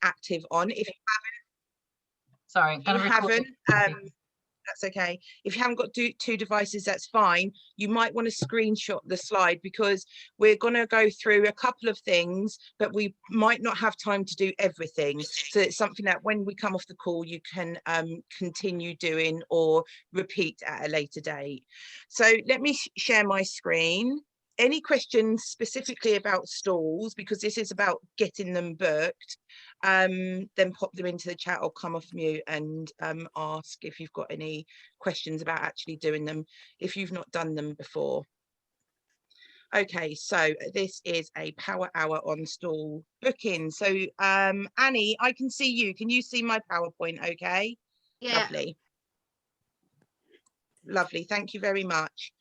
active on. If you Sorry, haven't, that's okay. If you haven't got two devices, that's fine. You might want to screenshot the slide because we're going to go through a couple of things, but we might not have time to do everything. So it's something that when we come off the call, you can continue doing or repeat at a later date. So let me share my screen. Any questions specifically about stalls, because this is about getting them booked, then pop them into the chat or come off mute and ask if you've got any questions about actually doing them if you've not done them before. Okay, so this is a power hour on stall booking. So Annie, I can see you. Can you see my PowerPoint okay? Yeah. Lovely. Lovely, thank you very much.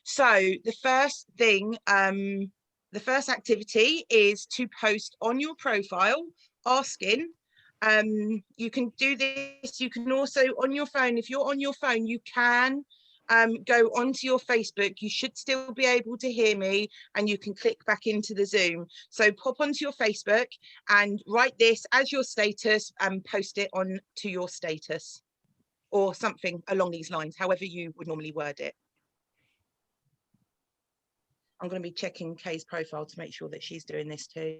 So the first thing, the first activity is to post on your profile asking. You can do this, you can also on your phone, if you're on your phone, you can go onto your Facebook. You should still be able to hear me and you can click back into the Zoom. So pop onto your Facebook and write this as your status and post it on to your status or something along these lines, however you would normally word it. I'm going to be checking Kay's profile to make sure that she's doing this too.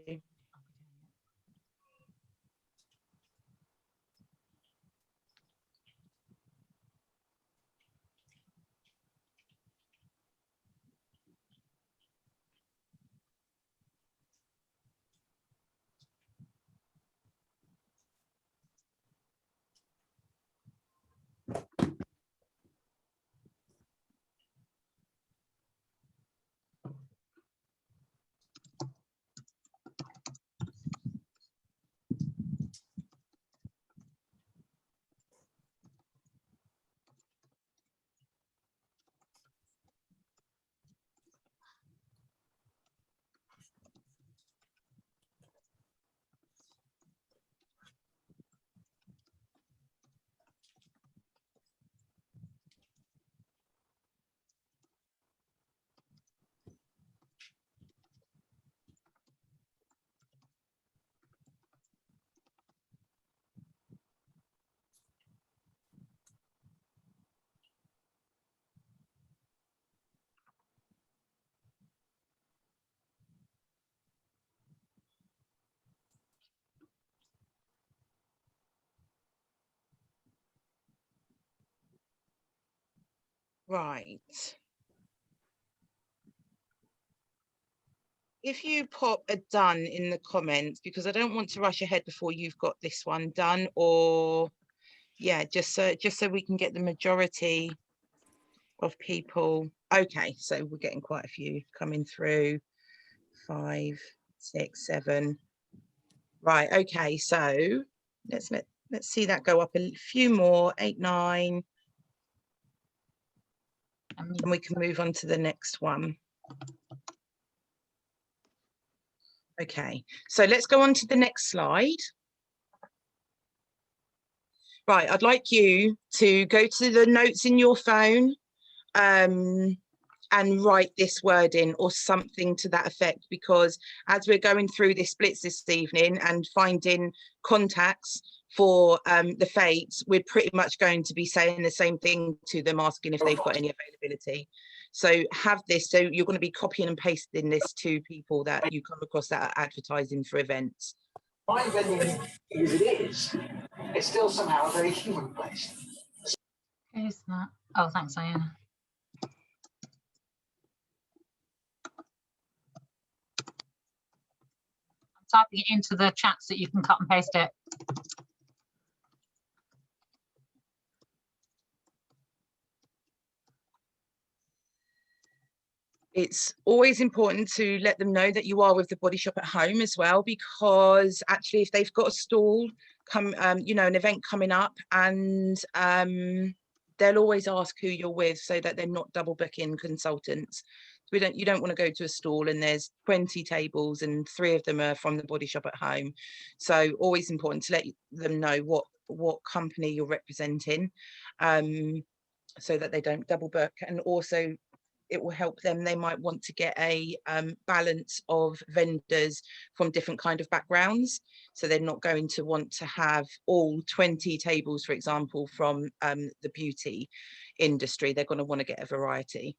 Right. If you pop a done in the comments, because I don't want to rush ahead before you've got this one done, or yeah, just so we can get the majority of people. Okay, so we're getting quite a few coming through. 5, 6, 7. Right, okay, so let's see that go up a few more. 8, 9. And we can move on to the next one. Okay, so let's go on to the next slide. Right, I'd like you to go to the notes in your phone and write this word in or something to that effect, because as we're going through this splits this evening and finding contacts for the fates, we're pretty much going to be saying the same thing to them, asking if they've got any availability. So have this, so you're going to be copying and pasting this to people that you come across that are advertising for events. My venue as it is, it's still somehow a very human place. Who's that? Oh, thanks, Diana. I'm typing it into the chat so you can cut and paste it. It's always important to let them know that you are with the Body Shop at Home as well, because actually if they've got a stall, you know, an event coming up, and they'll always ask who you're with so that they're not double booking consultants. So you don't want to go to a stall and there's 20 tables and 3 of them are from the Body Shop at Home. So always important to let them know what company you're representing, so that they don't double book. And also it will help them. They might want to get a balance of vendors from different kind of backgrounds. So they're not going to want to have all 20 tables, for example, from the beauty industry. They're going to want to get a variety.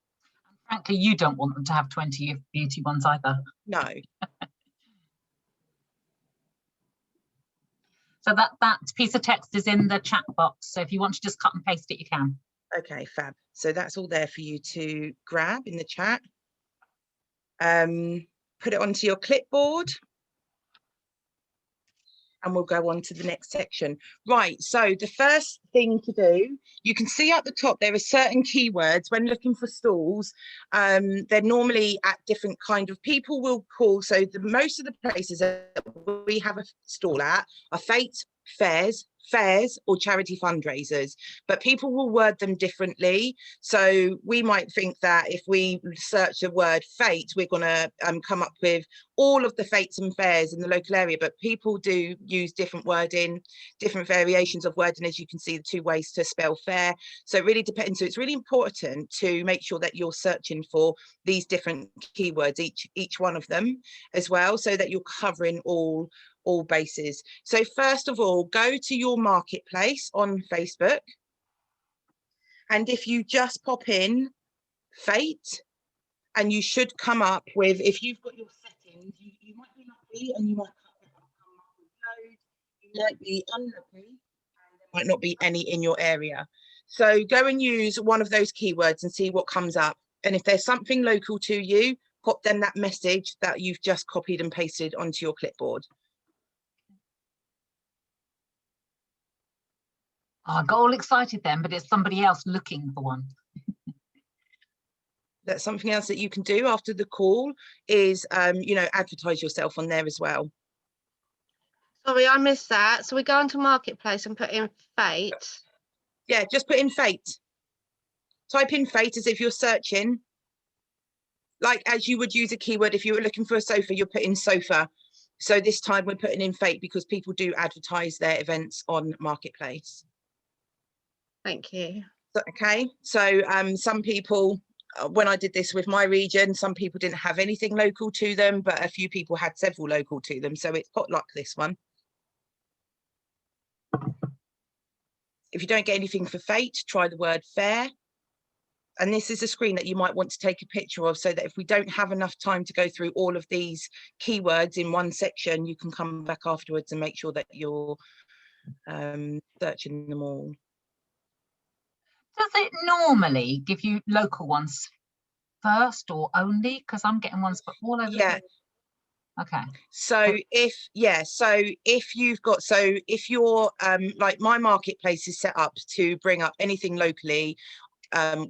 Frankly, you don't want them to have 20 beauty ones either. No. So that piece of text is in the chat box. So if you want to just cut and paste it, you can. Okay, fab. So that's all there for you to grab in the chat. Put it onto your clipboard. And we'll go on to the next section. Right, so the first thing to do, you can see at the top there are certain keywords when looking for stalls. They're normally at different kind of, people will call, so most of the places that we have a stall at are fetes, fairs or charity fundraisers, but people will word them differently. So we might think that if we search the word fete, we're going to come up with all of the fetes and fairs in the local area, but people do use different wording, different variations of wording, as you can see, the two ways to spell fair. So it really depends. So it's really important to make sure that you're searching for these different keywords, each one of them as well, so that you're covering all bases. So first of all, go to your marketplace on Facebook, and if you just pop in fete, and you should come up with, if you've got your settings, you might be lucky and you might come up with loads, you might be unlucky and there might not be any in your area. So go and use one of those keywords and see what comes up, and if there's something local to you, pop them that message that you've just copied and pasted onto your clipboard. I got all excited then, but it's somebody else looking for one. That's something else that you can do after the call is, you know, advertise yourself on there as well. Sorry, I missed that. So we go onto Marketplace and put in fete. Yeah, just put in fete. Type in fete as if you're searching, like as you would use a keyword if you were looking for a sofa, you're putting sofa. So this time we're putting in fete because people do advertise their events on Marketplace. Thank you. Okay, so some people, when I did this with my region, some people didn't have anything local to them, but a few people had several local to them. So it's potluck, this one. If you don't get anything for fete, try the word fair. And this is a screen that you might want to take a picture of, so that if we don't have enough time to go through all of these keywords in one section, you can come back afterwards and make sure that you're searching them all. Does it normally give you local ones first or only? Because I'm getting ones for all over. Yeah. Okay. So if you've got, so if you're like my marketplace is set up to bring up anything locally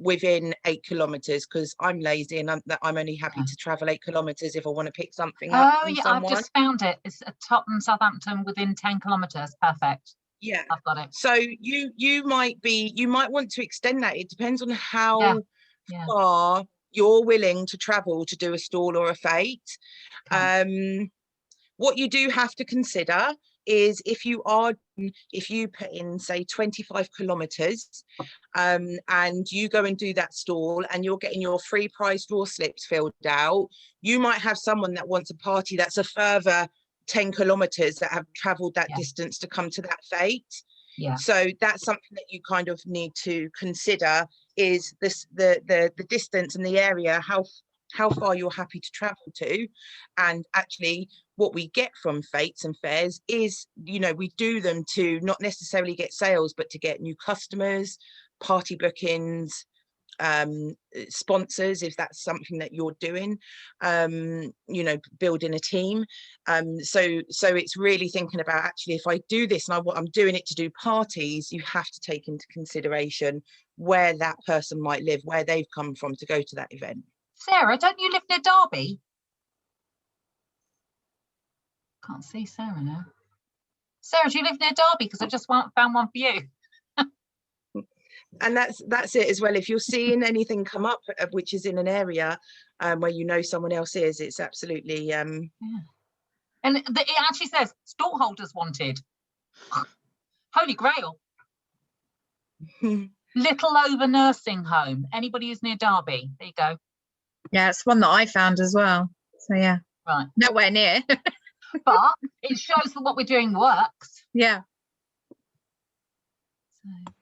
within 8 kilometers, because I'm lazy and I'm only happy to travel 8 kilometers if I want to pick something up from someone. I've just found it. It's at Tottenham, Southampton, within 10 kilometers. Perfect. Yeah, I've got it. So you might want to extend that. It depends on how far you're willing to travel to do a stall or a fete. Okay. What you do have to consider is if you put in, say, 25 kilometers and you go and do that stall and you're getting your free prize draw slips filled out, you might have someone that wants a party that's a further 10 kilometers that have traveled that distance to come to that fete. Yeah. So that's something that you kind of need to consider, is the distance and the area, how far you're happy to travel to. And actually what we get from fetes and fairs is, you know, we do them to not necessarily get sales, but to get new customers, party bookings, sponsors, if that's something that you're doing, you know, building a team. So it's really thinking about, actually, if I do this and I'm doing it to do parties, you have to take into consideration where that person might live, where they've come from to go to that event. Sarah, don't you live near Derby? Can't see Sarah now. Sarah, do you live near Derby? Because I just found one for you. And that's it as well. If you're seeing anything come up which is in an area where you know someone else is, it's absolutely yeah. And it actually says stall holders wanted. Holy Grail. Little Over nursing home. Anybody who's near Derby, there you go. Yeah, it's one that I found as well. So yeah, Right. nowhere near. But it shows that what we're doing works. Yeah. So,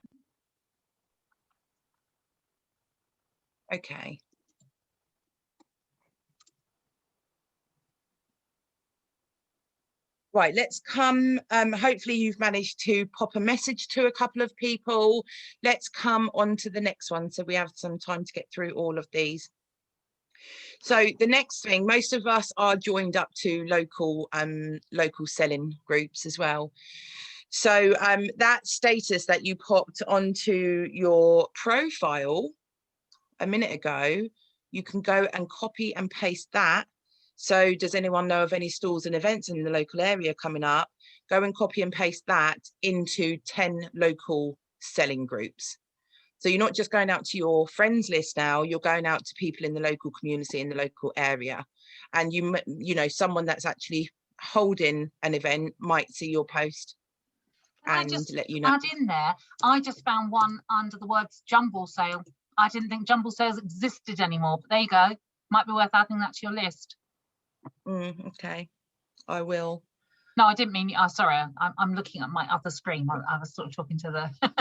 Okay. Right, let's come, hopefully you've managed to pop a message to a couple of people. Let's come on to the next one so we have some time to get through all of these. So the next thing, most of us are joined up to local selling groups as well. So that status that you popped onto your profile a minute ago, you can go and copy and paste that. So does anyone know of any stalls and events in the local area coming up? Go and copy and paste that into 10 local selling groups. So you're not just going out to your friends list now, you're going out to people in the local community, in the local area. And you know, someone that's actually holding an event might see your post and let you know. Add in there, I just found one under the words jumble sale. I didn't think jumble sales existed anymore, but there you go. Might be worth adding that to your list. Okay, I will. No, I didn't mean, sorry, I'm looking at my other screen. I was sort of talking to the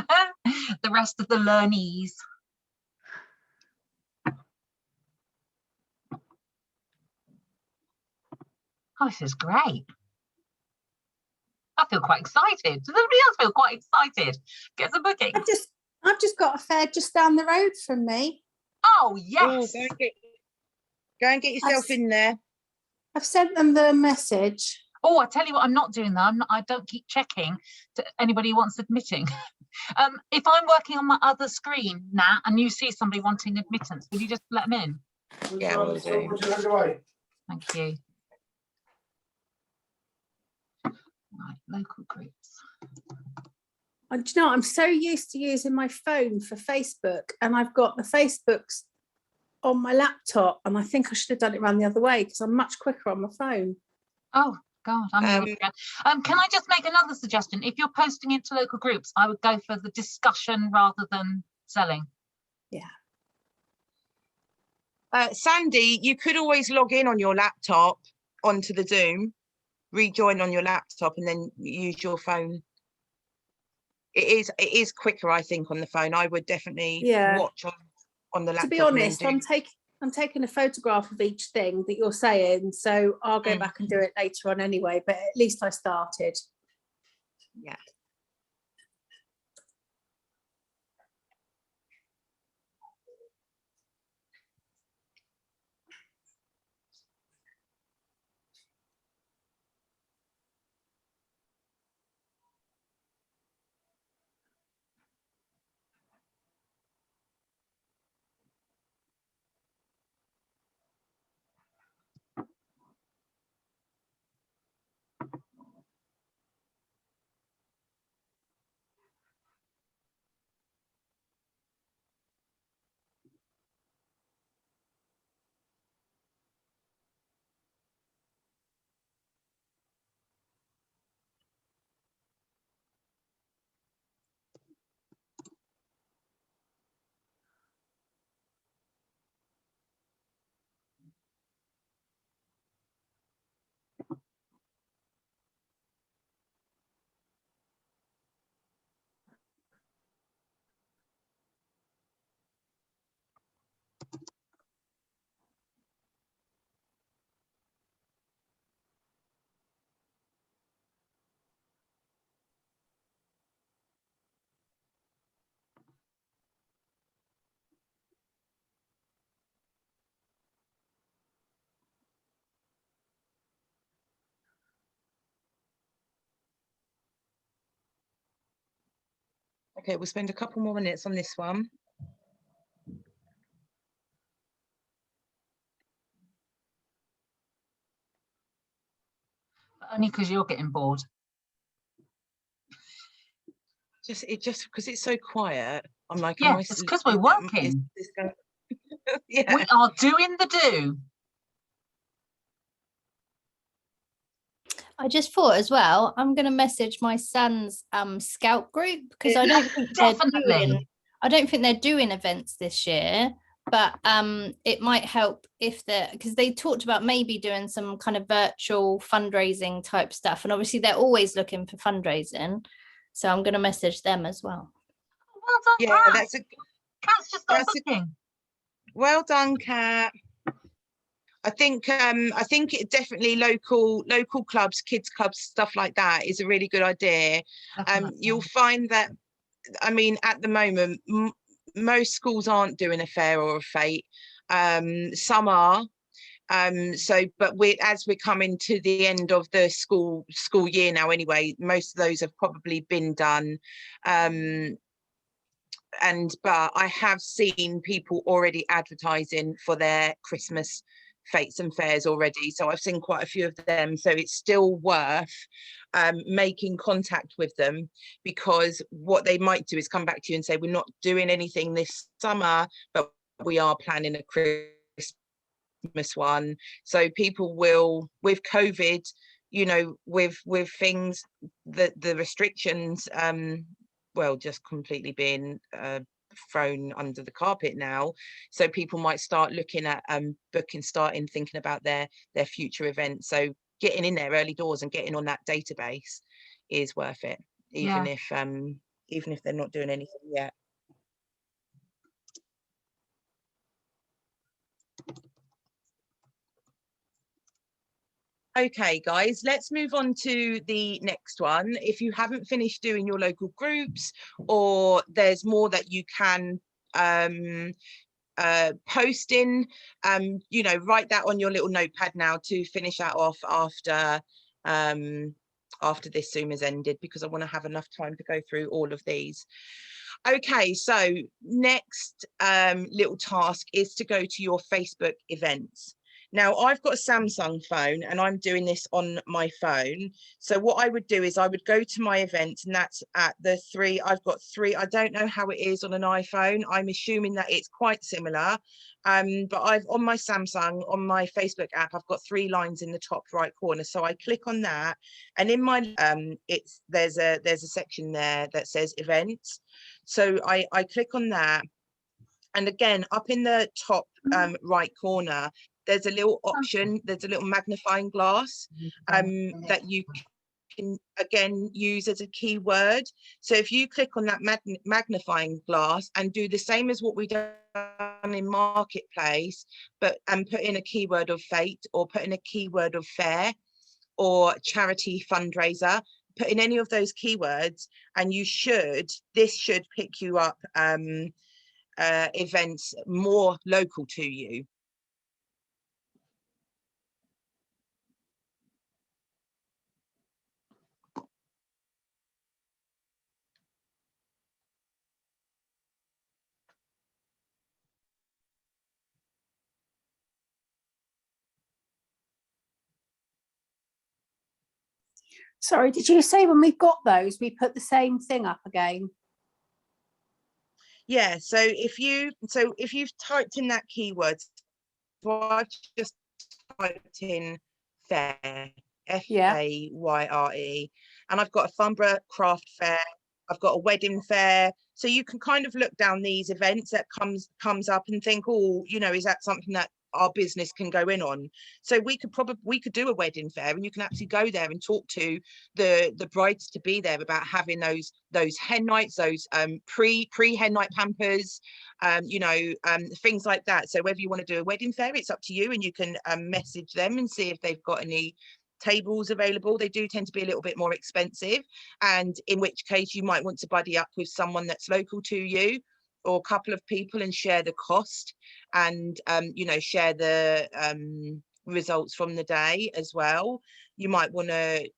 the rest of the learnees. Oh, this is great. I feel quite excited. Does everybody else feel quite excited? Get some bookings. I've just got a fair just down the road from me. Oh, yes. Oh, go and get yourself in there. I've sent them the message. Oh, I tell you what, I'm not doing that. I don't keep checking to anybody who wants admitting. If I'm working on my other screen, Nat, and you see somebody wanting admittance, will you just let them in? Yeah, we'll do. Thank you. Right, local groups. Do you know, I'm so used to using my phone for Facebook, and I've got the Facebooks on my laptop, and I think I should have done it around the other way because I'm much quicker on my phone. Oh, God, I'm can I just make another suggestion? If you're posting it to local groups, I would go for the discussion rather than selling. Yeah. Sandy, you could always log in on your laptop onto the Zoom, rejoin on your laptop, and then use your phone. It is quicker, I think, on the phone. I would definitely watch on the laptop. To be honest, I'm taking a photograph of each thing that you're saying, so I'll go back and do it later on anyway, but at least I started. Yeah. Okay, we'll spend a couple more minutes on this one. Only because you're getting bored. Just because it's so quiet. I'm like, yeah, it's because we're working. Yeah. We are doing the do. I just thought as well, I'm going to message my son's scout group because I don't think Definitely. I don't think they're doing events this year. but it might help if because they talked about maybe doing some kind of virtual fundraising type stuff, and obviously they're always looking for fundraising, so I'm going to message them as well. Well done, Yeah, Kat. that's a Kat's just got a that's a- booking. well done, Kat. I think it definitely local clubs, kids clubs, stuff like that is a really good idea. Definitely. You'll find that, I mean, at the moment, most schools aren't doing a fair or a fete. Some are. But as we're coming to the end of the school year now anyway, most of those have probably been done. But I have seen people already advertising for their Christmas fetes and fairs already, so I've seen quite a few of them. So it's still worth making contact with them, because what they might do is come back to you and say, we're not doing anything this summer, but we are planning a Christmas one. So people will, with COVID, you know, with things, the restrictions, well, just completely being thrown under the carpet now. So people might start looking at starting thinking about their future events. So getting in there early doors and getting on that database is worth it, even if they're not doing anything yet. Okay, guys, let's move on to the next one. If you haven't finished doing your local groups, or there's more that you can post in, you know, write that on your little notepad now to finish that off after this Zoom has ended, because I want to have enough time to go through all of these. Okay, so next little task is to go to your Facebook events. Now, I've got a Samsung phone and I'm doing this on my phone. So what I would do is I would go to my events, and that's at I've got three. I don't know how it is on an iPhone. I'm assuming that it's quite similar. But on my Samsung, on my Facebook app, I've got 3 lines in the top right corner. So I click on that, and in my there's a section there that says events. So I click on that, and again, up in the top right corner, there's a little option, there's a little magnifying glass that you can again use as a keyword. So if you click on that magnifying glass and do the same as what we done in Marketplace, but put in a keyword of fete, or put in a keyword of fair, or charity fundraiser, put in any of those keywords, and this should pick you up events more local to you. Sorry, did you say when we've got those, we put the same thing up again? Yeah, so if you've typed in that keyword, so I've just typed in fair, FAYRE, and I've got a Farnborough craft fair, I've got a wedding fair. So you can kind of look down these events that comes up and think, oh, you know, is that something that our business can go in on? So we could do a wedding fair, and you can actually go there and talk to the brides to be there about having those hen nights, those pre hen night pampers, you know, things like that. So whether you want to do a wedding fair, it's up to you, and you can message them and see if they've got any tables available. They do tend to be a little bit more expensive, and in which case you might want to buddy up with someone that's local to you, or a couple of people, and share the cost, and you know, share the results from the day as well. You might want to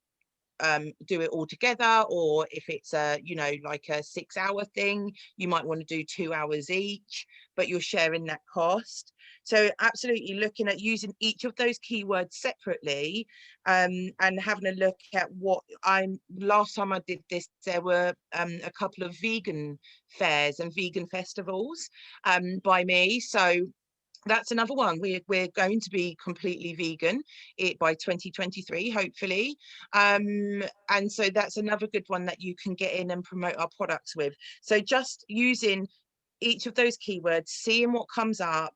do it all together, or if it's a, you know, like a 6-hour thing, you might want to do 2 hours each, but you're sharing that cost. So absolutely looking at using each of those keywords separately, and having a look at last time I did this, there were a couple of vegan fairs and vegan festivals by me. So that's another one. We're going to be completely vegan by 2023, hopefully. And so that's another good one that you can get in and promote our products with. So just using each of those keywords, seeing what comes up,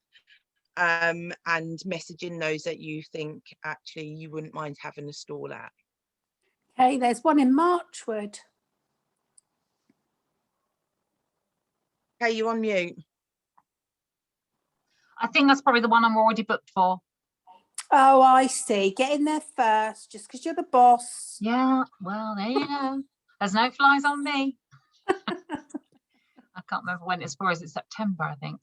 and messaging those that you think actually you wouldn't mind having a stall at. Okay, there's one in Marchwood. Okay, you're on mute. I think that's probably the one I'm already booked for. Oh, I see. Get in there first, just because you're the boss. Yeah, well, there you go. There's no flies on me. I can't remember when it's for. Is it September, I think?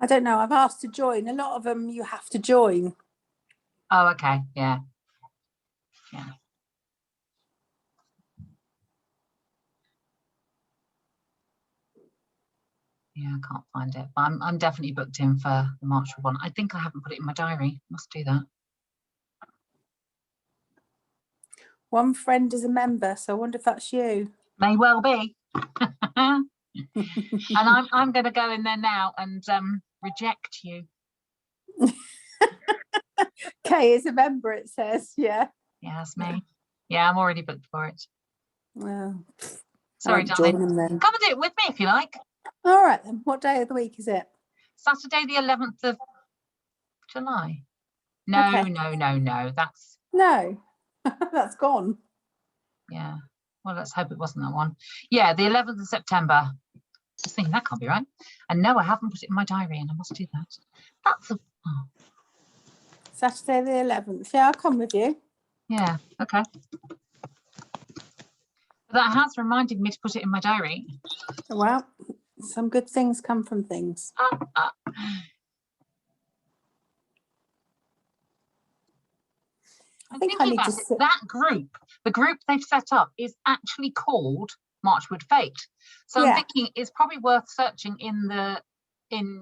I don't know. I've asked to join. A lot of them you have to join. Oh, okay. Yeah. Yeah. Yeah, I can't find it. But I'm definitely booked in for the March one. I think I haven't put it in my diary. Must do that. One friend is a member, so I wonder if that's you. May well be. And I'm going to go in there now and reject you. Kay is a member, it says. Yeah. Yeah, that's me. Yeah, I'm already booked for it. Well, Sorry, join darling. them then. Come and do it with me if you like. All right then. What day of the week is it? Saturday, the 11th of July. No, Okay. no. That's, No, that's gone. yeah. Well, let's hope it wasn't that one. Yeah, the 11th of September. I was thinking that can't be right. And no, I haven't put it in my diary and I must do that. That's a, oh, Saturday the 11th. Yeah, I'll come with you. yeah, okay. That has reminded me to put it in my diary. Well, some good things come from things. I think think I need about to it, sit- that group, the group they've set up is actually called Marchwood Fate. So Yeah. I'm thinking it's probably worth searching in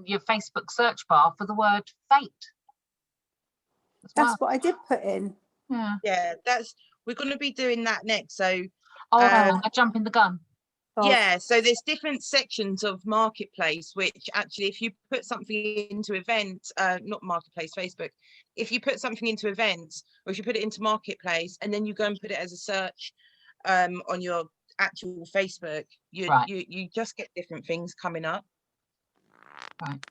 your Facebook search bar for the word fate. That's what I did put in. Yeah. Yeah, we're going to be doing that next. So Oh, I'm jumping the gun. yeah, so there's different sections of Marketplace, which actually, if you put something into events, not Marketplace, Facebook, if you put something into events, or if you put it into Marketplace, and then you go and put it as a search on your actual Facebook, you just get different things coming up. Right.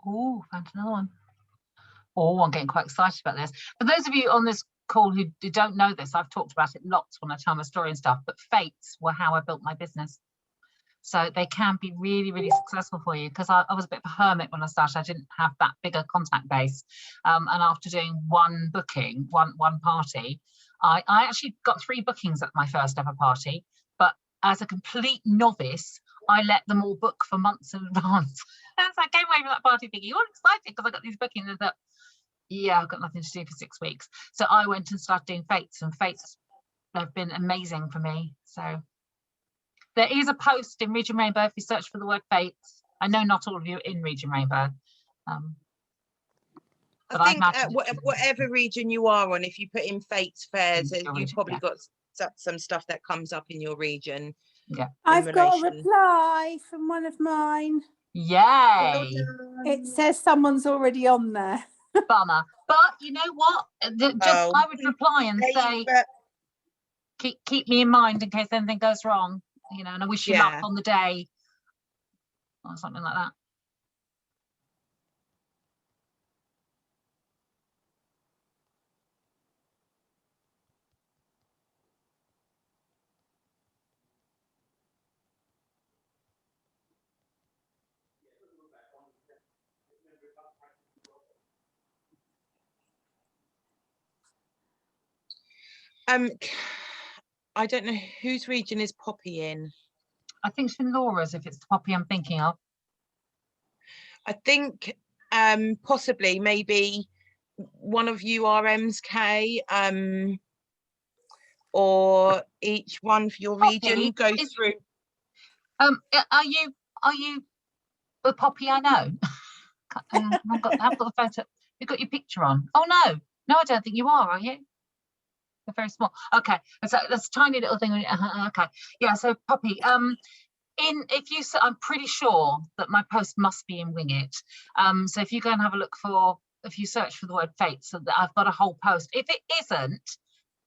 Oh, found another one. Oh, I'm getting quite excited about this. For those of you on this call who don't know this, I've talked about it lots when I tell my story and stuff, but fates were how I built my business. So they can be really, really successful for you, because I was a bit of a hermit when I started. I didn't have that bigger contact base. And after doing one booking, one party, I actually got 3 bookings at my first ever party. But as a complete novice, I let them all book for months in advance. And so I came away from that party thinking, all excited because I got these bookings, and I thought, yeah, I've got nothing to do for 6 weeks. So I went and started doing fates, and fates have been amazing for me. So there is a post in Region Rainbow if you search for the word fates. I know not all of you are in Region Rainbow. But I think whatever region you are on, if you put in fates fairs, you've probably got some stuff that comes up in your region. Yeah, I've got a reply from one of mine. Yay! It says someone's already on there. Bummer. But you know what? I would reply and say, keep me in mind in case anything goes wrong, you know, and I wish you luck on the day or something like that. I don't know whose region is Poppy in. I think it's in Laura's, if it's the Poppy I'm thinking of. I think possibly maybe one of URM's K, or each one for your region go through. Are you the Poppy I know? I've got the photo. You've got your picture on. Oh no, I don't think you are you? They're very small. Okay, so that's a tiny little thing. Okay, yeah. So Poppy, I'm pretty sure that my post must be in Wing It. So if you go and have a look if you search for the word fate, so that I've got a whole post. If it isn't,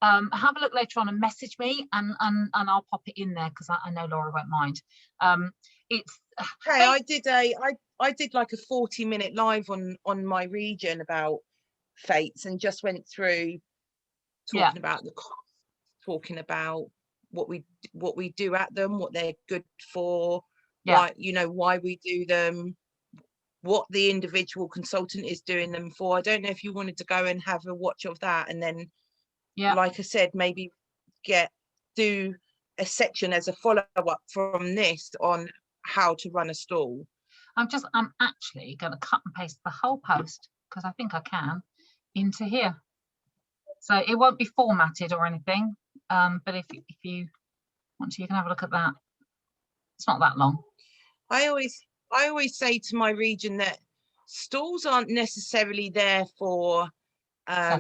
have a look later on and message me, and I'll pop it in there because I know Laura won't mind. It's Hey, I did like a 40-minute live on my region about fetes, and just went through talking about the cost, talking about what we do at them, what they're good for, why, you know, why we do them, what the individual consultant is doing them for. I don't know if you wanted to go and have a watch of that, and then like I said, maybe do a section as a follow-up from this on how to run a stall. I'm actually going to cut and paste the whole post, because I think I can, into here. So it won't be formatted or anything, but if you want to, you can have a look at that. It's not that long. I always say to my region that stalls aren't necessarily there for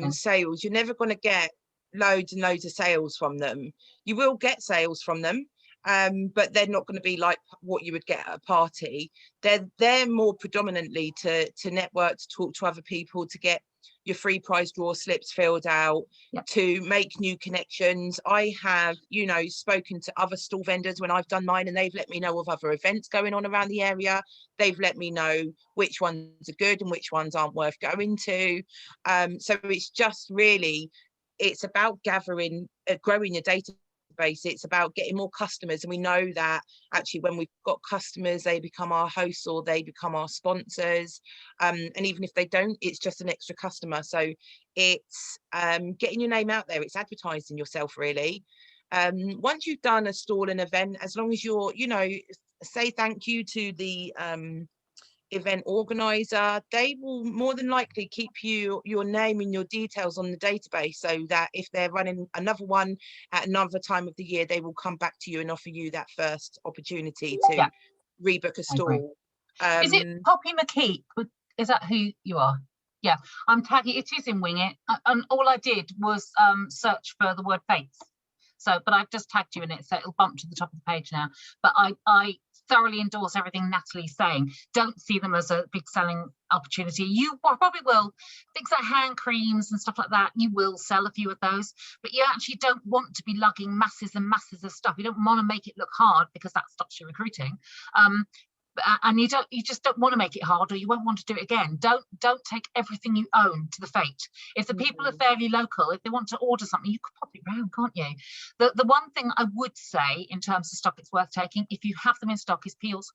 sales. You're never going to get loads and loads of sales from them. You will get sales from them, but they're not going to be like what you would get at a party. They're more predominantly to network, to talk to other people, to get your free prize draw slips filled out, to make new connections. I have, you know, spoken to other stall vendors when I've done mine, and they've let me know of other events going on around the area. They've let me know which ones are good and which ones aren't worth going to. So it's just really, it's about gathering, growing your database. It's about getting more customers, and we know that actually when we've got customers, they become our hosts or they become our sponsors, and even if they don't, it's just an extra customer. So it's getting your name out there, it's advertising yourself really. Once you've done a stall and event, as long as you're, you know, say thank you to the event organizer, they will more than likely keep your name and your details on the database, so that if they're running another one at another time of the year, they will come back to you and offer you that first opportunity to rebook a stall. Is it Poppy McKee? Is that who you are? Yeah, I'm tagging, it is in Wing It, and all I did was search for the word fetes. So, but I've just tagged you in it, so it'll bump to the top of the page now. But I thoroughly endorse everything Natalie's saying. Don't see them as a big selling opportunity. You probably will. Things like hand creams and stuff like that, you will sell a few of those, but you actually don't want to be lugging masses and masses of stuff. You don't want to make it look hard, because that stops you recruiting. And you just don't want to make it hard, or you won't want to do it again. Don't take everything you own to the fete. If the people are fairly local, if they want to order something, you could pop it round, can't you? The one thing I would say in terms of stock it's worth taking, if you have them in stock, is peels,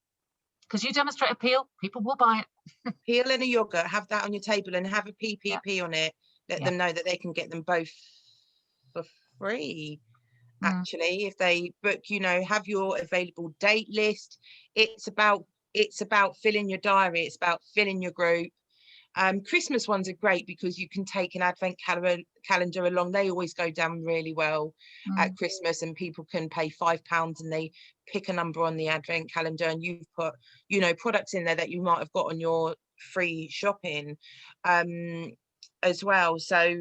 because you demonstrate a peel, people will buy it. Peel and a yogurt, have that on your table, and have a PPP on it. Let them know that they can get them both for free. Actually, if they book, you know, have your available date list. It's about filling your diary, it's about filling your group. Christmas ones are great because you can take an advent calendar along. They always go down really well at Christmas, and people can pay £5 and they pick a number on the advent calendar, and you've put, you know, products in there that you might have got on your free shopping as well. So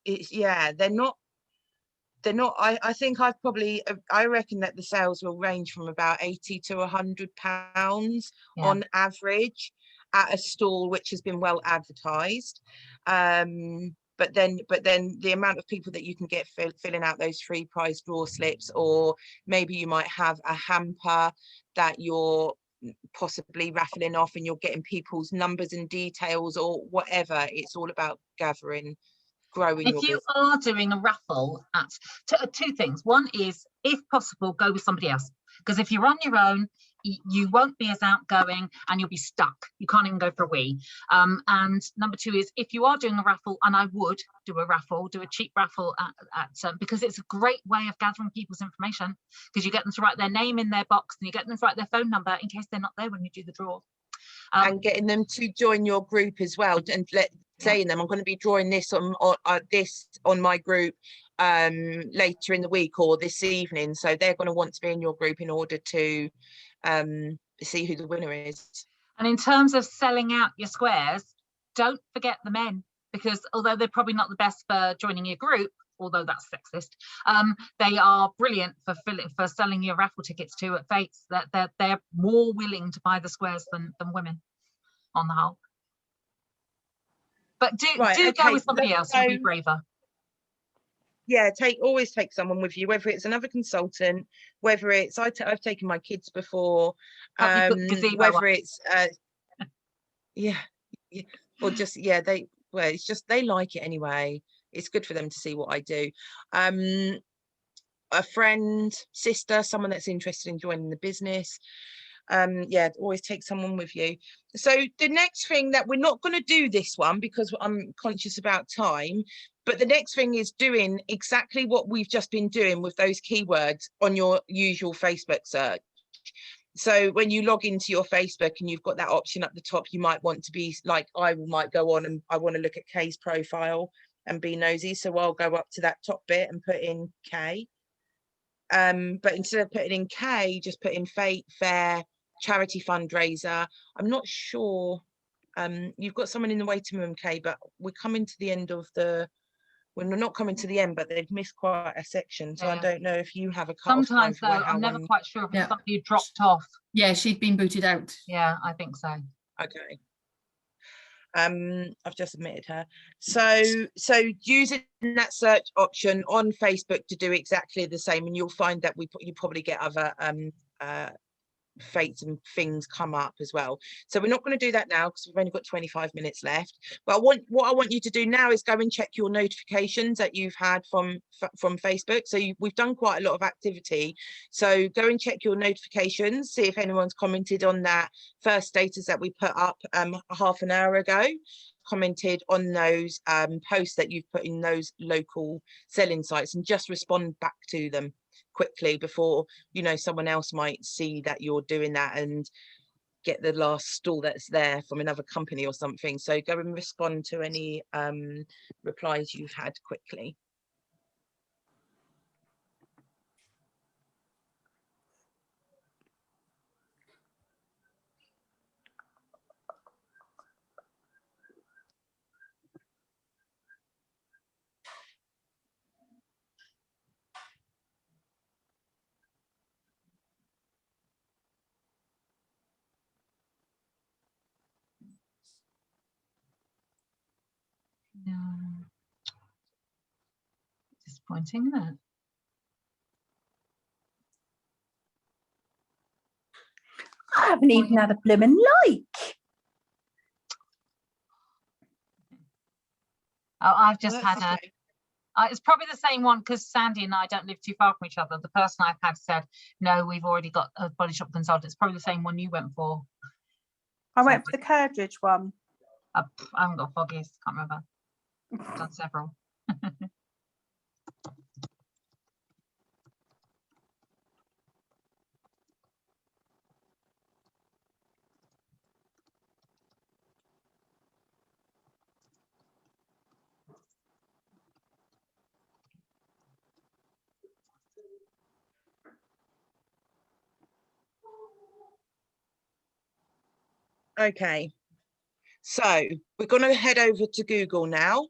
it's, they're not, I think I reckon that the sales will range from about £80 to £100 on average at a stall which has been well advertised. But then the amount of people that you can get filling out those free prize draw slips, or maybe you might have a hamper that you're possibly raffling off and you're getting people's numbers and details or whatever. It's all about growing if you business. are doing a raffle at two things. One is, if possible, go with somebody else, because if you're on your own, you won't be as outgoing and you'll be stuck. You can't even go for a wee. And number two is, if you are doing a raffle, and I would do a cheap raffle at because it's a great way of gathering people's information, because you get them to write their name in their box, and you get them to write their phone number in case they're not there when you do the draw. And getting them to join your group as well, and saying them, I'm going to be drawing this on my group later in the week or this evening, so they're going to want to be in your group in order to see who the winner is. And in terms of selling out your squares, don't forget the men, because although they're probably not the best for joining your group, although that's sexist, they are brilliant for selling your raffle tickets to at fetes. That they're more willing to buy the squares than women on the whole. But do go with somebody else, you'll be braver. Yeah, always take someone with you, whether it's another consultant, whether it's I've taken my kids before, Hope you put the gazebo whether up. it's yeah, or just it's just they like it anyway. It's good for them to see what I do. A friend, sister, someone that's interested in joining the business. Yeah, always take someone with you. So the next thing that we're not going to do this one because I'm conscious about time, but the next thing is doing exactly what we've just been doing with those keywords on your usual Facebook search. So when you log into your Facebook and you've got that option at the top, you might want to be like, I might go on and I want to look at Kay's profile and be nosy. So I'll go up to that top bit and put in Kay. But instead of putting in K, just put in fate, fair, charity fundraiser. I'm not sure. You've got someone in the waiting room, Kay, but we're coming to the end of we're not coming to the end, but they've missed quite a section. So I Yeah. don't know if you have a cut-off time Sometimes for though, how I'm never one. quite sure if it's Yeah. somebody who dropped off. Yeah, she'd been booted out. Yeah, I think so. Okay. I've just admitted her. So using that search option on Facebook to do exactly the same, and you'll find that you probably get other fates and things come up as well. So we're not going to do that now because we've only got 25 minutes left. But what I want you to do now is go and check your notifications that you've had from Facebook. So we've done quite a lot of activity. So go and check your notifications, see if anyone's commented on that first status that we put up half an hour ago, commented on those posts that you've put in those local selling sites, and just respond back to them quickly before someone else might see that you're doing that and get the last stall that's there from another company or something. So go and respond to any replies you've had quickly. Yeah. Disappointing, isn't it? I haven't even had a blooming like. Oh, I've just Well, had that's a. okay. It's probably the same one because Sandy and I don't live too far from each other. The person I've had said, no, we've already got a body shop consultant. It's probably the same one you went for. I went for the Curdridge one. I haven't got foggies, can't remember. I've done several. Okay, so we're going to head over to Google now.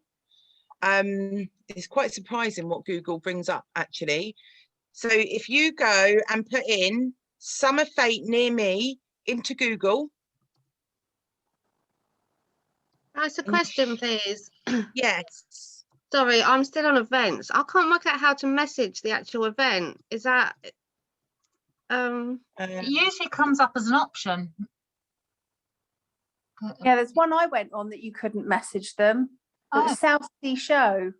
It's quite surprising what Google brings up actually. So if you go and put in summer fate near me into Google. Ask a question, please. Yes. Sorry, I'm still on events. I can't work out how to message the actual event. Is that It usually comes up as an option. Yeah, there's one I went on that you couldn't message them. Oh. The South Sea show.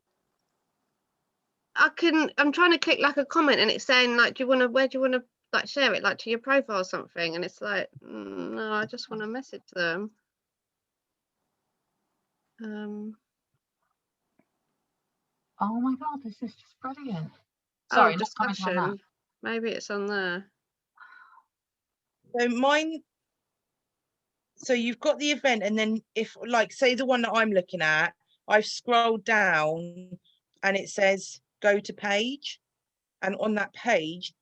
I'm trying to click like a comment and it's saying like, where do you want to like share it, like to your profile or something? And it's like, no, I just want to message them. Oh my God, this is just brilliant. Sorry, oh, just commenting on that. discussion. Maybe it's on there. So mine. So you've got the event, and then if like say the one that I'm looking at, I've scrolled down and it says go to page, and on that page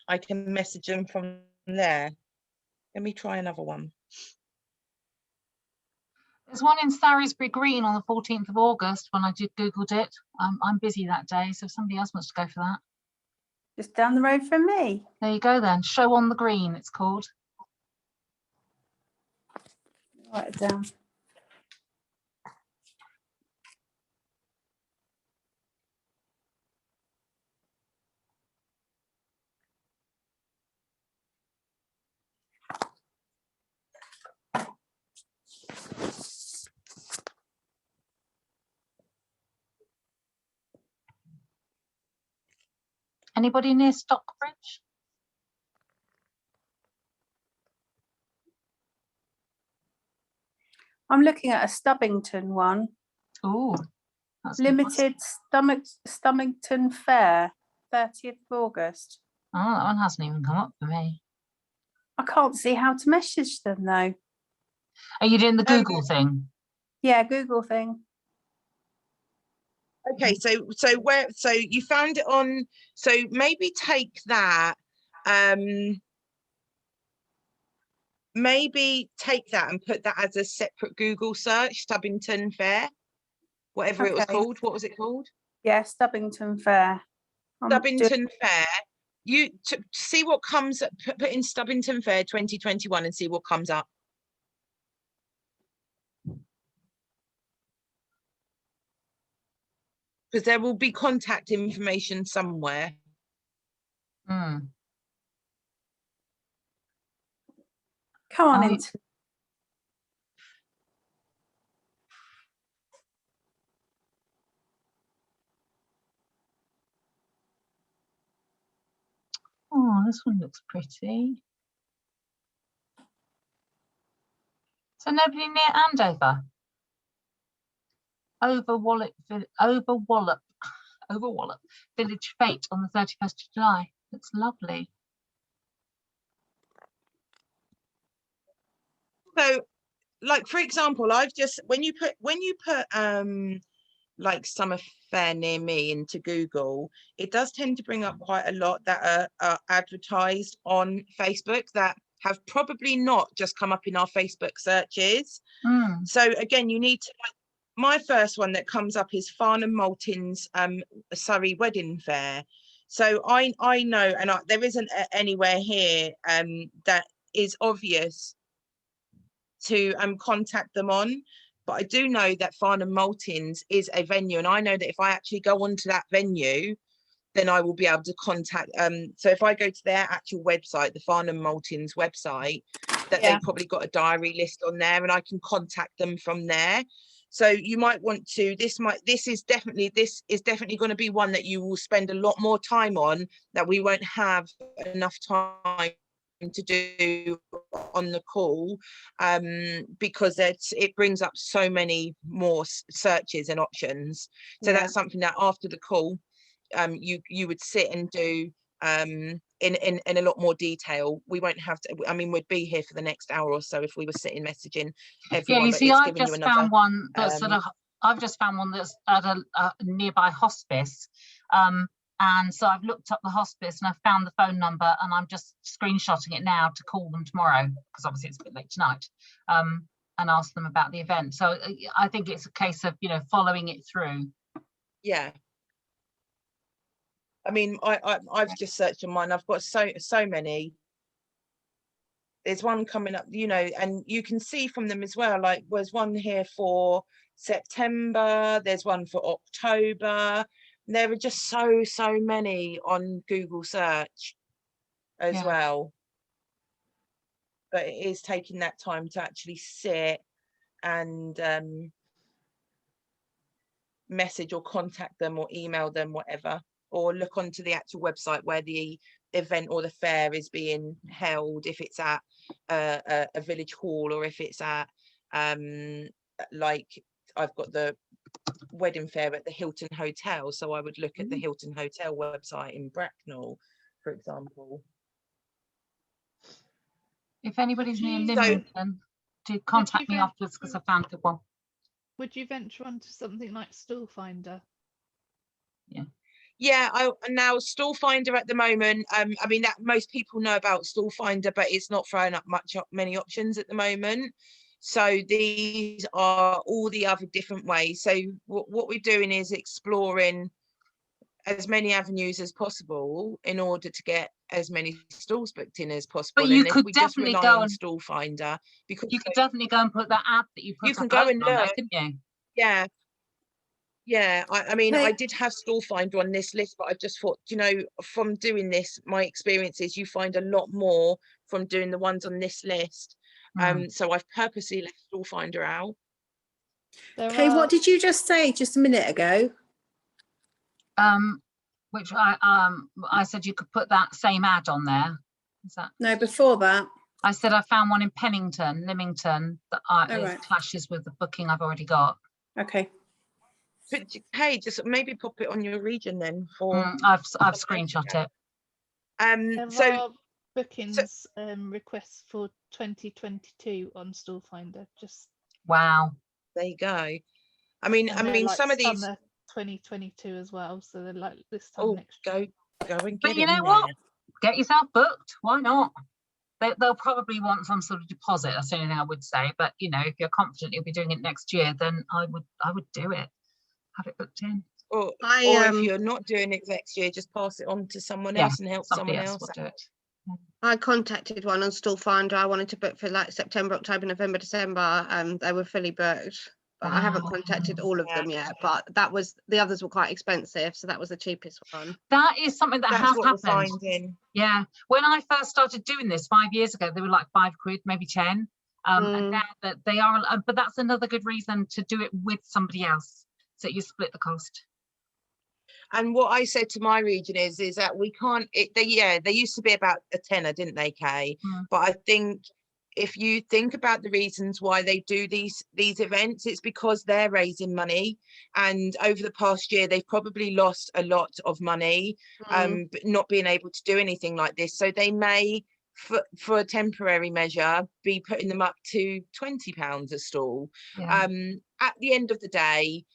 I can message them from there. Let me try another one. There's one in Salisbury Green on the 14th of August when I Googled it. I'm busy that day, so if somebody else wants to go for that. Just down the road from me. There you go then. Show on the Green, it's called. Write it down. Anybody near Stockbridge? I'm looking at a Stubbington one. Oh, that's nice. Limited Stubbington Fair, 30th of August. Oh, that one hasn't even come up for me. I can't see how to message them though. Are you doing the Google thing? Yeah, Google thing. Okay, so you found it on, so maybe take that, maybe take that and put that as a separate Google search, Stubbington Fair, whatever it was Okay. called. What was it called? Yeah, Stubbington Fair. Stubbington Fair. You to see what comes up, put in Stubbington Fair 2021 and see what comes up. Because there will be contact information somewhere. Mm. Come on I- into. Oh, this one looks pretty. So nobody near Andover? Overwallop Village Fete on the 31st of July. Looks lovely. So, like for example, I've just when you put like summer fair near me into Google, it does tend to bring up quite a lot that are advertised on Facebook that have probably not just come up in our Facebook searches. So again, you need to, like, my first one that comes up is Farnham Malton's Surrey Wedding Fair. So I know, and there isn't anywhere here that is obvious to contact them on, but I do know that Farnham Maltins is a venue, and I know that if I actually go onto that venue, then I will be able to contact so if I go to their actual website, the Farnham Maltins website, that they've probably got a diary list on there and I can contact them from there. So you might want to, this is definitely going to be one that you will spend a lot more time on, that we won't have enough time to do on the call, because it brings up so many more searches and options. So that's something that after the call you would sit and do in a lot more detail. We won't have to, I mean, we'd be here for the next hour or so if we were sitting messaging everyone. Yeah, you but see, it's I've giving just you another, found one that's I've just found one that's at a nearby hospice. And so I've looked up the hospice and I've found the phone number, and I'm just screenshotting it now to call them tomorrow, because obviously it's a bit late tonight, and ask them about the event. So I think it's a case of, you know, following it through. yeah. I mean, I've just searched on mine. I've got so many. There's one coming up, you know, and you can see from them as well, like there's one here for September, there's one for October. There are just so many on Google search as well. But it is taking that time to actually sit and message or contact them or email them, whatever, or look onto the actual website where the event or the fair is being held, if it's at a village hall, or if it's at like I've got the wedding fair at the Hilton Hotel, so I would look at the Hilton Hotel website in Bracknell, for example. If anybody's near Lymington, to contact me afterwards, because I found the one. Would you venture onto something like Stall Finder? Yeah, now Stall Finder at the moment, I mean, that most people know about Stall Finder, but it's not throwing up many options at the moment. So these are all the other different ways. So what we're doing is exploring as many avenues as possible in order to get as many stalls booked in as possible. But you and could if we just definitely rely go on Stall Finder, because you could definitely go and put that ad that you put. You can go and look, couldn't you? Yeah, I mean, I did have Stall Finder on this list, but I just thought, you know, from doing this, my experience is you find a lot more from doing the ones on this list. So I've purposely left Stall Finder out. Okay, what did you just say just a minute ago? which I said you could put that same ad on there. Is that? No, before that. I said I found one in Pennington, Lymington, that right. clashes with the booking I've already got. Okay. But hey, just maybe pop it on your region then. For I've screenshot it. There so are bookings requests for 2022 on Stall Finder. Just wow. There you go. I mean, like some of these. summer 2022 as well, so they're like this time Oh, next year. go and But get you it know in what? there. Get yourself booked. Why not? They'll probably want some sort of deposit. That's the only thing I would say. But you know, if you're confident you'll be doing it next year, then I would do it. Have it booked in. Or if you're not doing it next year, just pass it on to someone else and help someone else will do it. I contacted one on Stall Finder. I wanted to book for like September, October, November, December, and they were fully booked. But I haven't contacted all of them yet. But the others were quite expensive, so that was the cheapest one. That is something that has happened. Finding. Yeah, when I first started doing this 5 years ago, they were like £5, maybe 10. And now that they are, but that's another good reason to do it with somebody else, so you split the cost. And what I said to my region is that we can't. They used to be about a tenner, didn't they, Kay? But I think if you think about the reasons why they do these events, it's because they're raising money, and over the past year they've probably lost a lot of money, but not being able to do anything like this. So they may, for a temporary measure, be putting them up to £20 a stall. Yeah. At the end of the day,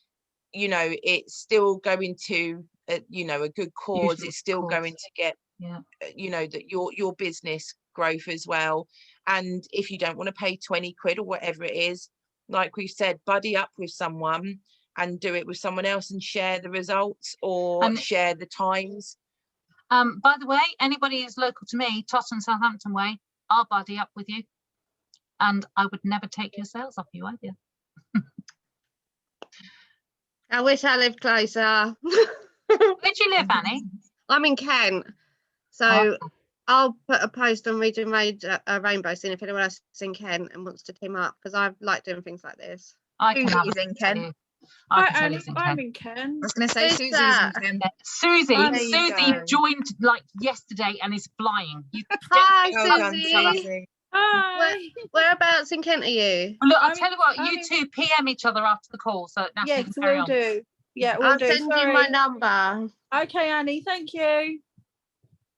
you know, it's still going to a good cause. It's still going to get that your business growth as well. And if you don't want to pay 20 quid or whatever it is, like we've said, buddy up with someone and do it with someone else and share the results or share the times. By the way, anybody who's local to me, Totton, Southampton way, I'll buddy up with you, and I would never take your sales off you either. I wish I lived closer. Where do you live, Annie? I'm in Kent, so I'll put a post on Region Rainbow, seeing if anyone else is in Kent and wants to team up, because I like doing things like this. I can have in Kent. I'm in Kent. I was going to say Who's Susie's that? in Kent. Susie joined like yesterday and is flying. Hi, Susie. Hi. Whereabouts in Kent are you? Well, look, I'll tell you what, you two PM each other after the call, so Natalie can carry on. Do. Yeah, we'll I'll do. send you my number. Okay, Annie, thank you.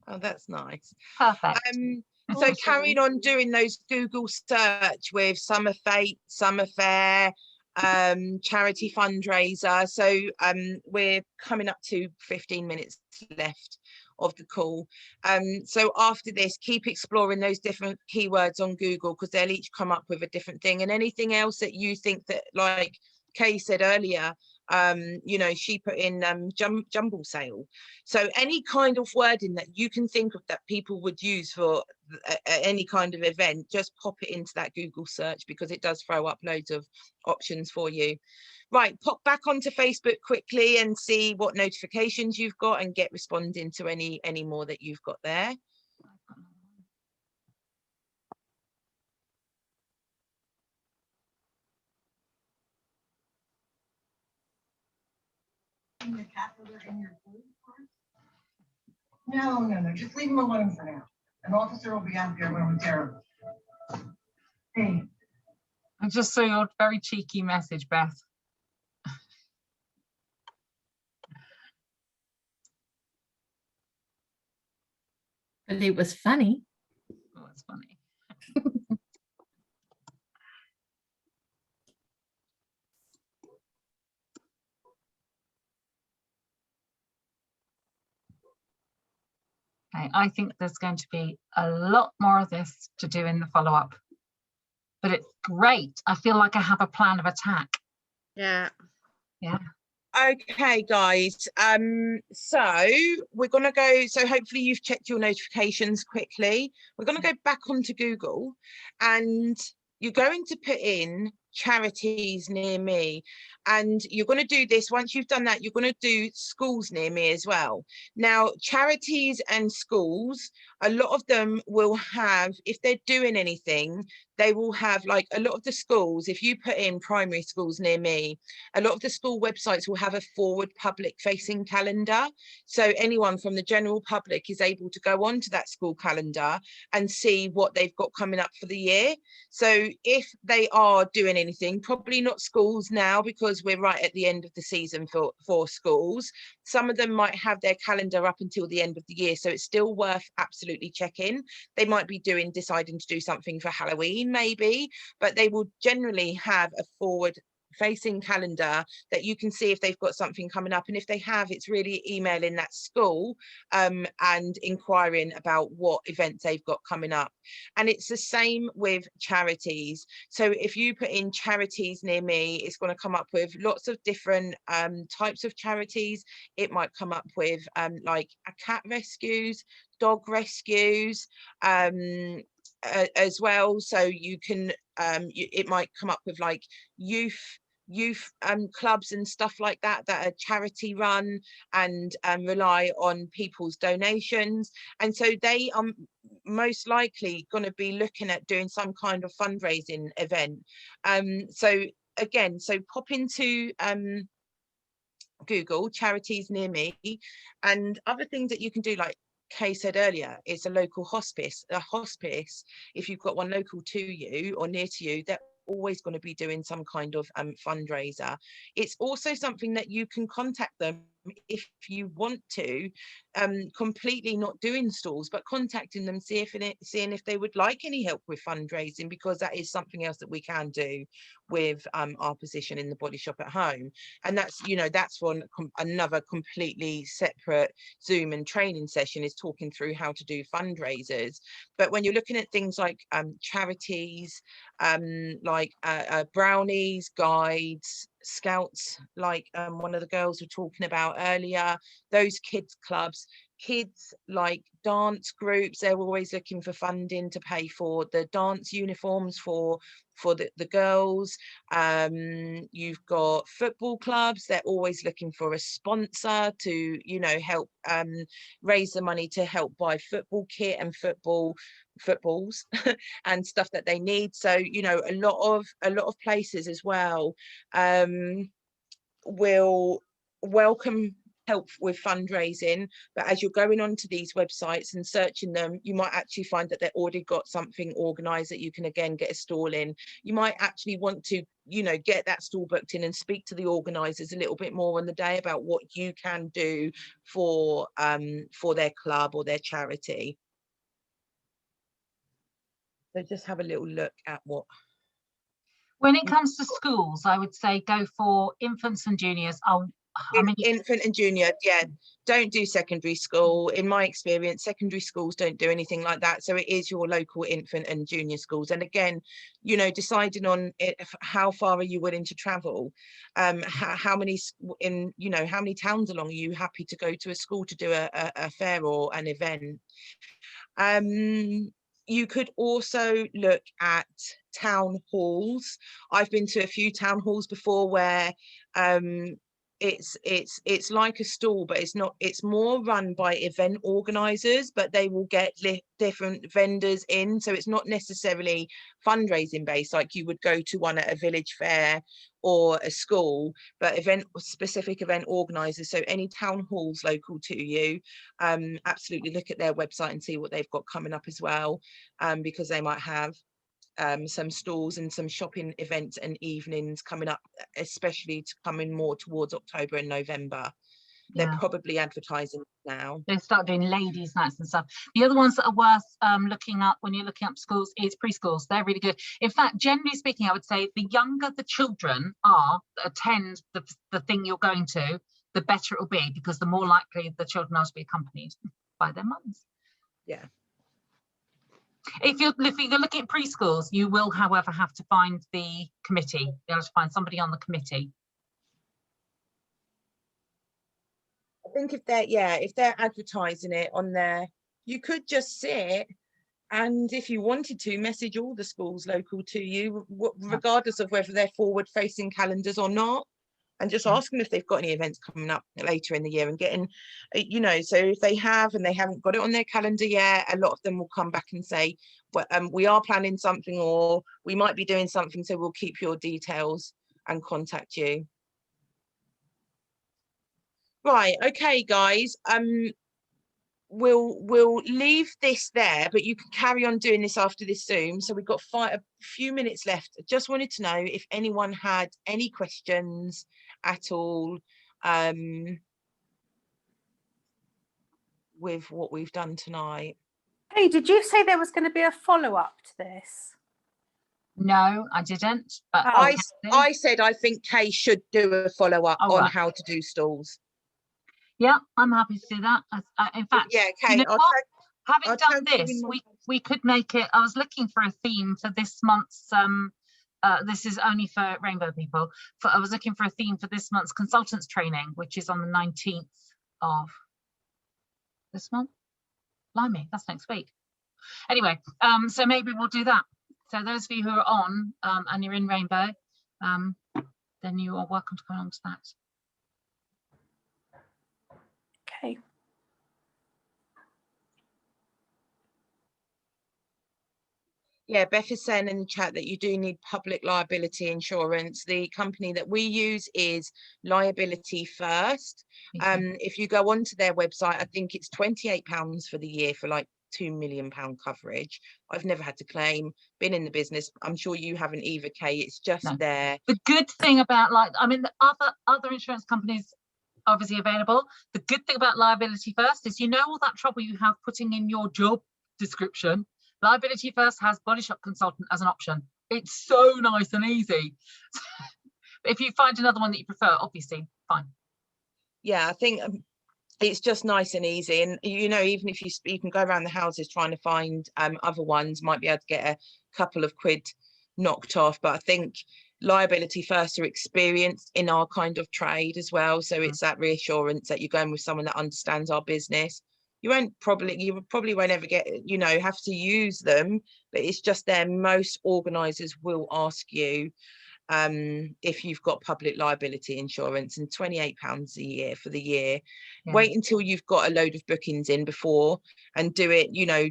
Oh, that's nice. Perfect. So carrying on doing those Google search with Summer Fete, Summer Fair, charity fundraiser. So we're coming up to 15 minutes left of the call. So after this, keep exploring those different keywords on Google, because they'll each come up with a different thing. And anything else that you think that, like Kay said earlier, she put in jumble sale. So any kind of wording that you can think of that people would use for any kind of event, just pop it into that Google search, because it does throw up loads of options for you. Right, pop back onto Facebook quickly and see what notifications you've got and get responding to any more that you've got there. No, just leave them alone for now. An officer will be out there momentarily. Hey. I just saw your very cheeky message, Beth. But it was funny. Oh, it's funny. Okay, I think there's going to be a lot more of this to do in the follow-up, but it's great. I feel like I have a plan of attack. Yeah. Okay, guys. So we're gonna go. So hopefully you've checked your notifications quickly. We're gonna go back onto Google, and you're going to put in charities near me. And you're going to do this. Once you've done that, you're going to do schools near me as well. Now, charities and schools, a lot of them will have, if they're doing anything, they will have, like, a lot of the schools, if you put in primary schools near me, a lot of the school websites will have a forward public facing calendar. So anyone from the general public is able to go onto that school calendar and see what they've got coming up for the year. So if they are doing anything, probably not schools now, because we're right at the end of the season for schools. Some of them might have their calendar up until the end of the year, so it's still worth absolutely checking. They might be deciding to do something for Halloween maybe, but they will generally have a forward facing calendar that you can see if they've got something coming up, and if they have, it's really emailing that school and inquiring about what events they've got coming up. And it's the same with charities. So if you put in charities near me, it's going to come up with lots of different types of charities. It might come up with like cat rescues, dog rescues, as well. So you can it might come up with like youth clubs and stuff like that that are charity run and rely on people's donations, and so they are most likely going to be looking at doing some kind of fundraising event. So again, so pop into Google charities near me, and other things that you can do, like Kay said earlier, it's a local hospice. A hospice, if you've got one local to you or near to you, they're always going to be doing some kind of fundraiser. It's also something that you can contact them if you want to, completely not doing stalls, but contacting them, seeing if they would like any help with fundraising, because that is something else that we can do with our position in the Body Shop at Home. And that's, you know, that's for another completely separate Zoom and training session, is talking through how to do fundraisers. But when you're looking at things like charities, like brownies, guides, scouts, like one of the girls were talking about earlier, those kids clubs, kids like dance groups, they're always looking for funding to pay for the dance uniforms for the girls. You've got football clubs, they're always looking for a sponsor to, you know, help raise the money to help buy football kit and footballs and stuff that they need. So, you know, a lot of places as well will welcome help with fundraising, but as you're going onto these websites and searching them, you might actually find that they've already got something organized that you can again get a stall in. You might actually want to, you know, get that stall booked in and speak to the organizers a little bit more on the day about what you can do for their club or their charity. So just have a little look at what. When it comes to schools, I would say go for infants and juniors. Infant and junior, yeah, don't do secondary school. In my experience, secondary schools don't do anything like that. So it is your local infant and junior schools. And again, you know, deciding on it, how far are you willing to travel, how many you know, how many towns along are you happy to go to a school to do a fair or an event. You could also look at town halls. I've been to a few town halls before where it's like a stall, but it's not. It's more run by event organizers, but they will get different vendors in, so it's not necessarily fundraising based like you would go to one at a village fair or a school, but specific event organizers. So any town halls local to you, absolutely look at their website and see what they've got coming up as well, because they might have some stalls and some shopping events and evenings coming up, especially to come in more towards October and November. They're probably advertising now. They start doing ladies' nights and stuff. The other ones that are worth looking up when you're looking up schools is preschools. They're really good. In fact, generally speaking, I would say the younger the children are that attend the thing you're going to, the better it will be, because the more likely the children are to be accompanied by their mums. Yeah. If you're looking at preschools, you will, however, have to find the committee. You have to find somebody on the committee. I think if they're advertising it on there, you could just sit and, if you wanted to, message all the schools local to you, regardless of whether they're forward facing calendars or not. and just ask them if they've got any events coming up later in the year, and getting, you know, so if they have and they haven't got it on their calendar yet, a lot of them will come back and say, well, we are planning something, or we might be doing something, so we'll keep your details and contact you. Right, okay, guys. We'll leave this there, but you can carry on doing this after this Zoom. So we've got a few minutes left. I just wanted to know if anyone had any questions at all with what we've done tonight. Hey, did you say there was going to be a follow-up to this? No, I didn't. But I said I think Kay should do a follow-up on how to do stalls. Yeah, I'm happy to do that. In fact, yeah, Kay, you know having done this, we could make it. I was looking for a theme for this month's. This is only for Rainbow people. I was looking for a theme for this month's consultants training, which is on the 19th of this month. Blimey, that's next week. Anyway, so maybe we'll do that. So those of you who are on and you're in Rainbow, then you are welcome to come on to that. Okay. Yeah, Beth is saying in the chat that you do need public liability insurance. The company that we use is Liability First. If you go onto their website, I think it's £28 for the year for like £2 million coverage. I've never had to claim, been in the business. I'm sure you haven't either, Kay. It's just there. The good thing about, like, I mean, the other insurance companies obviously available. The good thing about Liability First is, you know, all that trouble you have putting in your job description. Liability First has body shop consultant as an option. It's so nice and easy. If you find another one that you prefer, obviously, fine. Yeah, I think it's just nice and easy. And, you know, even if you can go around the houses trying to find other ones, might be able to get a couple of quid knocked off. But I think Liability First are experienced in our kind of trade as well. So it's that reassurance that you're going with someone that understands our business. You probably won't ever get, you know, have to use them, but it's just there. Most organisers will ask you if you've got public liability insurance, and £28 a year for the year. Wait until you've got a load of bookings in before, and do it, you know,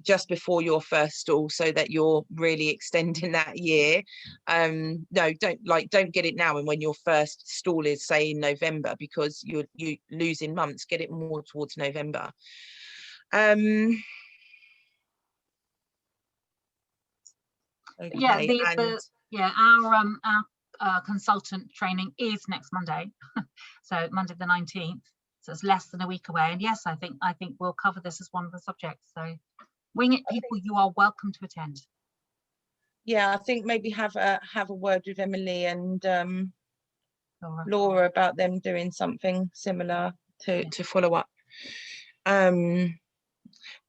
just before your first stall, so that you're really extending that year. No, don't get it now, and when your first stall is, say, in November, because you're losing months. Get it more towards November. Okay, yeah, our consultant training is next Monday, so Monday the 19th. So it's less than a week away. And yes, I think we'll cover this as one of the subjects. So wing it people, you are welcome to attend. Yeah, I think maybe have a word with Emily and Laura about them doing something similar to follow up.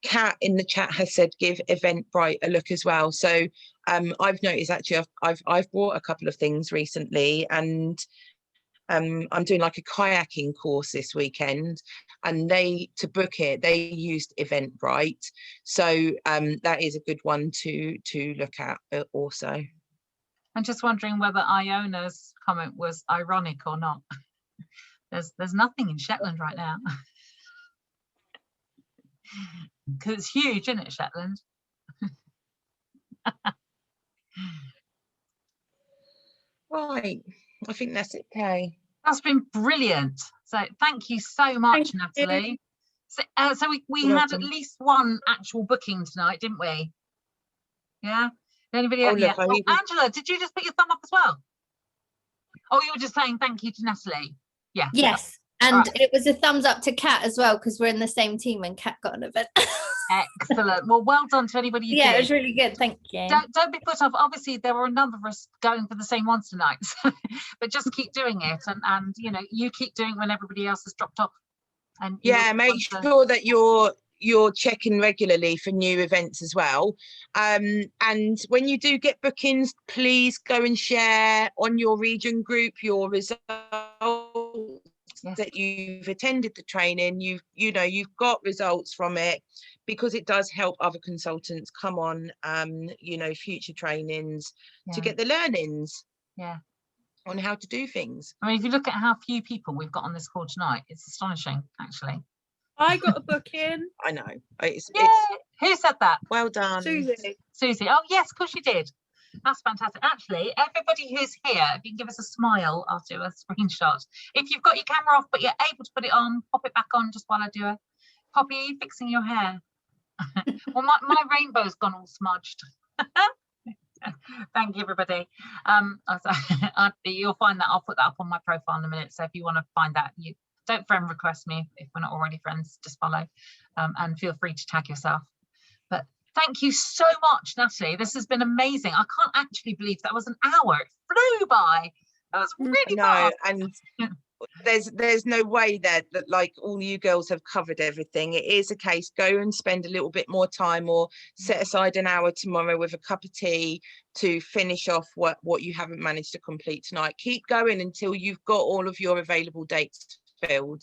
Kat in the chat has said give Eventbrite a look as well. So I've noticed, actually, I've bought a couple of things recently, and I'm doing like a kayaking course this weekend, and to book it, they used Eventbrite. So that is a good one to look at also. I'm just wondering whether Iona's comment was ironic or not. There's nothing in Shetland right now. Because it's huge, isn't it, Shetland? Right, I think that's it, Kay. That's been brilliant. So thank you so much, Natalie. So we had at least one actual booking tonight, didn't we? Yeah. Anybody else? Yeah. Oh, Angela, did you just put your thumb up as well? Oh, you were just saying thank you to Natalie. Yeah. Yes. And it was a thumbs up to Kat as well, because we're in the same team and Kat got an event. Excellent. Well, well done to anybody you did. It was really good. Thank you. Don't be put off. Obviously, there were a number of us going for the same ones tonight, but just keep doing it, and you know, you keep doing it when everybody else has dropped off. And yeah, make sure that you're checking regularly for new events as well. And when you do get bookings, please go and share on your region group your results. Yes. That you've attended the training, you've got results from it, because it does help other consultants come on future trainings to get the learnings. Yeah. on how to do things. I mean, if you look at how few people we've got on this call tonight, it's astonishing, actually. I got a booking. I know. It's Who said that? well done. Susie. Susie. Oh, yes, of course you did. That's fantastic. Actually, everybody who's here, if you can give us a smile, I'll do a screenshot. If you've got your camera off, but you're able to put it on, pop it back on just while I do it. Poppy, are you fixing your hair? Well, my rainbow's gone all smudged. Thank you, everybody. You'll find that. I'll put that up on my profile in a minute. So if you want to find that, you don't friend request me if we're not already friends, just follow, and feel free to tag yourself. But thank you so much, Natalie. This has been amazing. I can't actually believe that was an hour. It flew by. That was really fast. And there's no way that like all you girls have covered everything. It is a case, go and spend a little bit more time, or set aside an hour tomorrow with a cup of tea to finish off what you haven't managed to complete tonight. Keep going until you've got all of your available dates filled.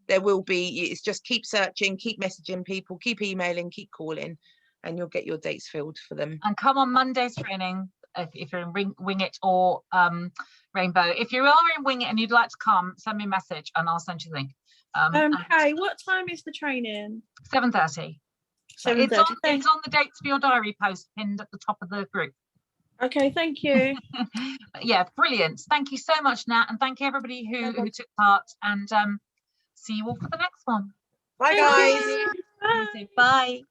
There will be, it's just keep searching, keep messaging people, keep emailing, keep calling, and you'll get your dates filled for them. And come on Monday's training if you're in Wing It or Rainbow. If you are in Wing It and you'd like to come, send me a message and I'll send you the link. Hey, what time is the training? 7:30. So 7:30. it's on the dates for your diary post pinned at the top of the group. Okay, thank you. Yeah, brilliant. Thank you so much, Nat, and thank you everybody who took part, and see you all for the next one. Bye, guys. Bye. Bye.